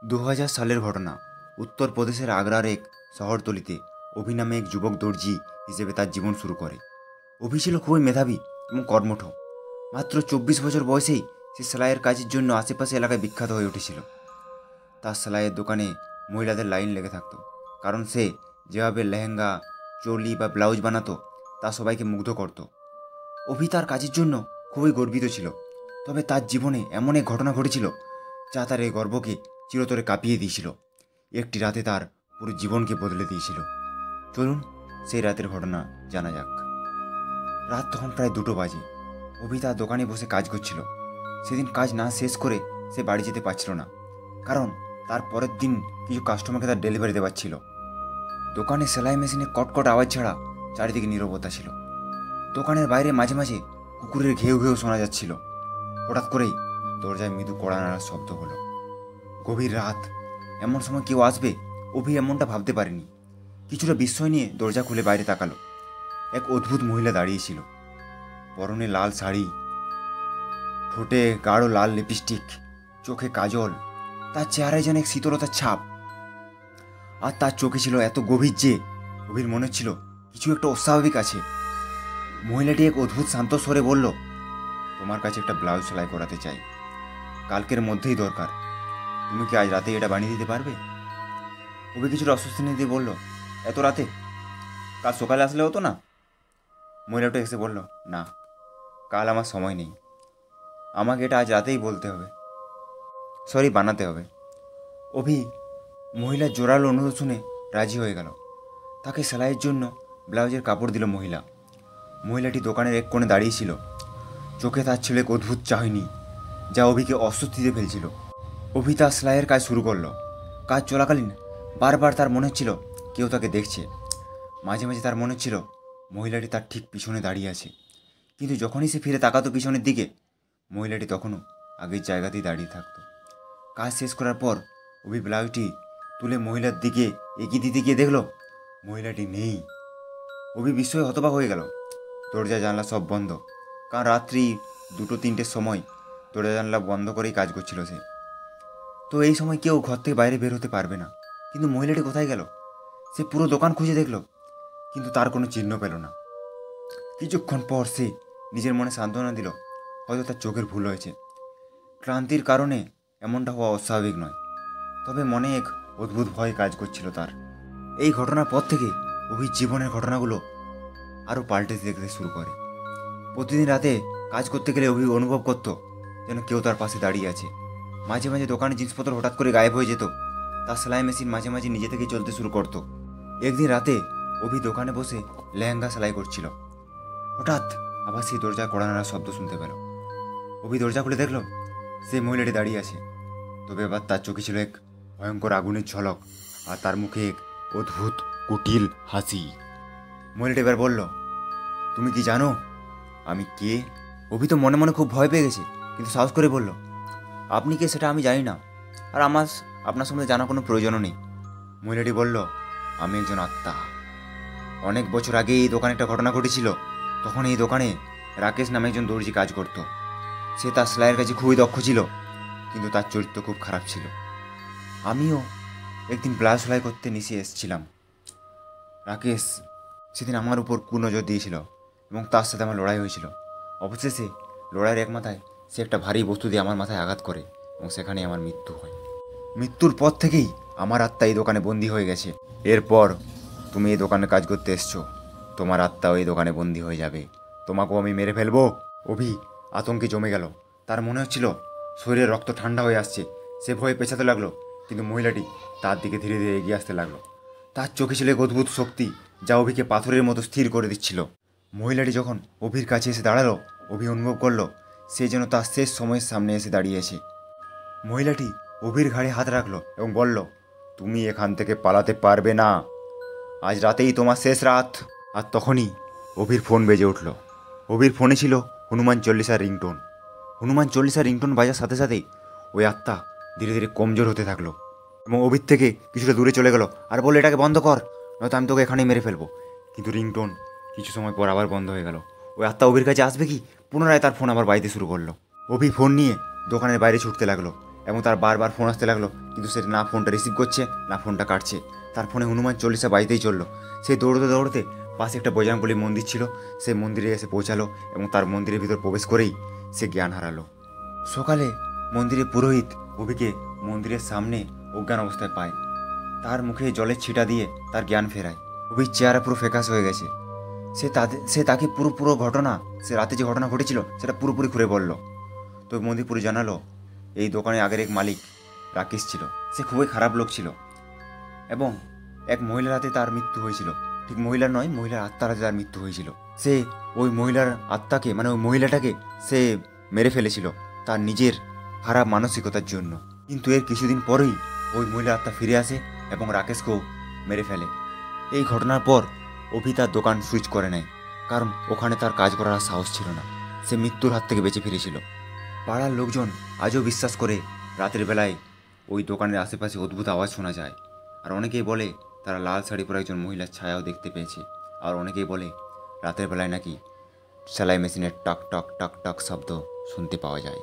2000 সালের ঘটনা। উত্তরপ্রদেশের আগ্রার এক শহরতলিতে অভি নামে এক যুবক দর্জি হিসেবে তার জীবন শুরু করে। অভি ছিল খুবই মেধাবী এবং কর্মঠ। মাত্র 24 বছর বয়সেই সে সেলাইয়ের কাজের জন্য আশেপাশে এলাকায় বিখ্যাত হয়ে উঠেছিল। তার সেলাইয়ের দোকানে মহিলাদের লাইন লেগে থাকত, কারণ সে যেভাবে লেহেঙ্গা, চোলি বা ব্লাউজ বানাতো তা সবাইকে মুগ্ধ করত। অভি তার কাজের জন্য খুবই গর্বিত ছিল, তবে তার জীবনে এমন এক ঘটনা ঘটেছিল যা তার এই গর্বকে চিরতরে কাঁপিয়ে দিয়েছিল। একটি রাতে তার পুরো জীবনকে বদলে দিয়েছিল। চলুন সেই রাতের ঘটনা জানা যাক। রাত তখন প্রায় 2টো বাজে। অভি তার দোকানে বসে কাজ করছিল। সেদিন কাজ না শেষ করে সে বাড়ি যেতে পারছিল না, কারণ তার পরের দিন কিছু কাস্টমারকে তার ডেলিভারি দেওয়ার ছিল। দোকানে সেলাই মেশিনে কটকট আওয়াজ ছাড়া চারিদিকে নীরবতা ছিল। দোকানের বাইরে মাঝে মাঝে কুকুরের ঘেউ ঘেউ শোনা যাচ্ছিল। হঠাৎ করেই দরজায় মৃদু কড়া নাড়ার শব্দ হলো। গভীর রাত, এমন সময় কেউ আসবে অভি এমনটা ভাবতে পারেনি। কিছুটা বিস্ময় নিয়ে দরজা খুলে বাইরে তাকালো। এক অদ্ভুত মহিলা দাঁড়িয়েছিল। পরনে লাল শাড়ি, ঠোঁটে গাঢ় লাল লিপস্টিক, চোখে কাজল। তার চেহারায় যেন এক শীতলতার ছাপ, আর তার চোখে ছিল এত গভীর যে অভির মনে হচ্ছিল কিছু একটা অস্বাভাবিক আছে। মহিলাটি এক অদ্ভুত শান্ত স্বরে বলল, তোমার কাছে একটা ব্লাউজ সেলাই করাতে চাই, কালকের মধ্যেই দরকার। তুমি কি আজ রাতে এটা বানিয়ে দিতে পারবে? অভি কিছুটা অস্বস্তি নিয়ে দিয়ে বলল, এত রাতে? কাল সকালে আসলে হতো না? মহিলাটা এসে বলল, না, কাল আমার সময় নেই, আমাকে এটা আজ রাতেই বলতে হবে, বানাতে হবে। অভি মহিলার জোরালো অনুরোধ শুনে রাজি হয়ে গেল। তাকে সেলাইয়ের জন্য ব্লাউজের কাপড় দিল মহিলা। মহিলাটি দোকানের এক কোণে দাঁড়িয়েছিল। চোখে তার ছিল এক অদ্ভুত চাহনি যা অভিকে অস্বস্তিতে ফেলছিল। অভি তার সেলাইয়ের কাজ শুরু করলো। কাজ চলাকালীন বারবার তার মনে হচ্ছিল কেউ তাকে দেখছে। মাঝে মাঝে তার মনে হচ্ছিল মহিলাটি তার ঠিক পিছনে দাঁড়িয়ে আছে, কিন্তু যখনই সে ফিরে তাকাতো পিছনের দিকে, মহিলাটি তখনও আগের জায়গাতেই দাঁড়িয়ে থাকতো। কাজ শেষ করার পর অভি ব্লাউজটি তুলে মহিলার দিকে এগিয়ে দিতে গিয়ে দেখল মহিলাটি নেই। অভি বিস্ময়ে হতবাক হয়ে গেল। দরজা জানলা সব বন্ধ, কারণ রাত্রি 2-3টের সময় দরজা জানলা বন্ধ করেই কাজ করছিল সে। তো এই সময় কেউ ঘর থেকে বাইরে বের হতে পারবে না, কিন্তু মহিলাটি কোথায় গেল? সে পুরো দোকান খুঁজে দেখল, কিন্তু তার কোনো চিহ্ন পেল না। কিছুক্ষণ পর সে নিজের মনে সান্ত্বনা দিল, হয়তো তার চোখের ভুল হয়েছে। ক্লান্তির কারণে এমনটা হওয়া অস্বাভাবিক নয়, তবে মনে এক অদ্ভুত ভয় কাজ করছিল তার। এই ঘটনার পর থেকে অভির জীবনের ঘটনাগুলো আরও পাল্টে দেখতে শুরু করে। প্রতিদিন রাতে কাজ করতে গেলে অভি অনুভব করত যেন কেউ তার পাশে দাঁড়িয়ে আছে। মাঝে মাঝে দোকানের জিনিসপত্র হঠাৎ করে গায়েব হয়ে যেত। তার সেলাই মেশিন মাঝে মাঝে নিজে থেকেই চলতে শুরু করত। একদিন রাতে অভি দোকানে বসে লেহেঙ্গা সেলাই করছিল। হঠাৎ আবার সেই দরজায় কড়া নাড়ার শব্দ শুনতে পেল। অভি দরজা খুলে দেখল সেই মহিলাটি দাঁড়িয়ে আছে, তবে এবার তার চোখে ছিল এক ভয়ঙ্কর আগুনের ঝলক, আর তার মুখে এক অদ্ভুত কুটিল হাসি। মহিলাটি এবার বলল, তুমি কি জানো আমি কে? অভি তো মনে মনে খুব ভয় পেয়ে গেছে, কিন্তু সাহস করে বলল, আপনি কে সেটা আমি জানি না, আর আমার আপনার সম্বন্ধে জানার কোনো প্রয়োজনও নেই। মহিলাটি বলল, আমি একজন আত্মা। অনেক বছর আগে এই দোকানে একটা ঘটনা ঘটেছিল। তখন এই দোকানে রাকেশ নামে একজন দর্জি কাজ করত। সে তার সেলাইয়ের কাছে খুবই দক্ষ ছিল, কিন্তু তার চরিত্র খুব খারাপ ছিল। আমিও একদিন ব্লাউজ সেলাই করতে নিচে এসেছিলাম। রাকেশ সেদিন আমার উপর কুনজর দিয়েছিল এবং তার সাথে আমার লড়াই হয়েছিল। অবশেষে লড়াইয়ের এক মাথায় সে একটা ভারী বস্তু দিয়ে আমার মাথায় আঘাত করে এবং সেখানেই আমার মৃত্যু হয়। মৃত্যুর পর থেকেই আমার আত্মা এই দোকানে বন্দী হয়ে গেছে। এরপর তুমি এই দোকানে কাজ করতে এসছো, তোমার আত্মাও এই দোকানে বন্দী হয়ে যাবে। তোমাকেও আমি মেরে ফেলবো। অভি আতঙ্কে জমে গেল। তার মনে হচ্ছিল শরীরের রক্ত ঠান্ডা হয়ে আসছে। সে ভয়ে পেছাতে লাগলো, কিন্তু মহিলাটি তার দিকে ধীরে ধীরে এগিয়ে আসতে লাগলো। তার চোখে ছিল এক অদ্ভুত শক্তি যা অভিকে পাথরের মতো স্থির করে দিচ্ছিল। মহিলাটি যখন অভির কাছে এসে দাঁড়ালো, অভি অনুভব করলো সে যেন তার শেষ সময়ের সামনে এসে দাঁড়িয়েছে। মহিলাটি অভির ঘাড়ে হাত রাখলো এবং বলল, তুমি এখান থেকে পালাতে পারবে না, আজ রাতেই তোমার শেষ রাত। আর তখনই অভির ফোন বেজে উঠল। অভির ফোনে ছিল হনুমান চল্লিশার রিংটোন। হনুমান চল্লিশার রিংটোন বাজার সাথে সাথেই ওই আত্মা ধীরে ধীরে কমজোর হতে থাকলো এবং অভির থেকে কিছুটা দূরে চলে গেল আর বলল, এটাকে বন্ধ কর, নয়তো আমি তোকে এখানেই মেরে ফেলবো। কিন্তু রিংটোন কিছু সময় পর আবার বন্ধ হয়ে গেল। ওই আত্মা অভির কাছে আসবে কি পুনরায় তার ফোন আবার বাজতে শুরু করলো। অভি ফোন নিয়ে দোকানের বাইরে ছুটতে লাগলো এবং তার বারবার ফোন আসতে লাগলো, কিন্তু সে না ফোনটা রিসিভ করছে না ফোনটা কাটছে। তার ফোনে হনুমান চল্লিশা বাজতেই চললো। সে দৌড়তে দৌড়তে পাশে একটা বজরংবলী মন্দির ছিল, সেই মন্দিরে এসে পৌঁছালো এবং তার মন্দিরের ভিতর প্রবেশ করেই সে জ্ঞান হারালো। সকালে মন্দিরের পুরোহিত অভিকে মন্দিরের সামনে অজ্ঞান অবস্থায় পায়। তার মুখে জলের ছিটা দিয়ে তার জ্ঞান ফেরায়। অভির চেহারা পুরো ফ্যাকাশ হয়ে গেছে। সে তাকে পুরো ঘটনা, সে রাতে যে ঘটনা ঘটেছিল সেটা পুরোপুরি খুলে বলল। তো মন্দিরপুরে জানালো এই দোকানে আগের এক মালিক রাকেশ ছিল, সে খুবই খারাপ লোক ছিল এবং এক মহিলার হাতে তার মৃত্যু হয়েছিল। ঠিক মহিলার নয়, মহিলার আত্মার হাতে তার মৃত্যু হয়েছিল। সে ওই মহিলার আত্মাকে মানে ওই মহিলাটাকে সে মেরে ফেলেছিল তার নিজের খারাপ মানসিকতার জন্য। কিন্তু এর কিছুদিন পরেই ওই মহিলার আত্মা ফিরে আসে এবং রাকেশকেও মেরে ফেলে। এই ঘটনার পর অভি তার দোকান সুইচ করে নেয়, কারণ ওখানে তার কাজ করার সাহস ছিল না। সে মৃত্যুর হাত থেকে বেঁচে ফিরেছিল। পাড়ার লোকজন আজও বিশ্বাস করে রাতের বেলায় ওই দোকানের আশেপাশে অদ্ভুত আওয়াজ শোনা যায়। আর অনেকেই বলে তারা লাল শাড়ি পরা একজন মহিলার ছায়াও দেখতে পেয়েছে। আর অনেকেই বলে রাতের বেলায় নাকি সেলাই মেশিনের টক টক টক টক শব্দ শুনতে পাওয়া যায়।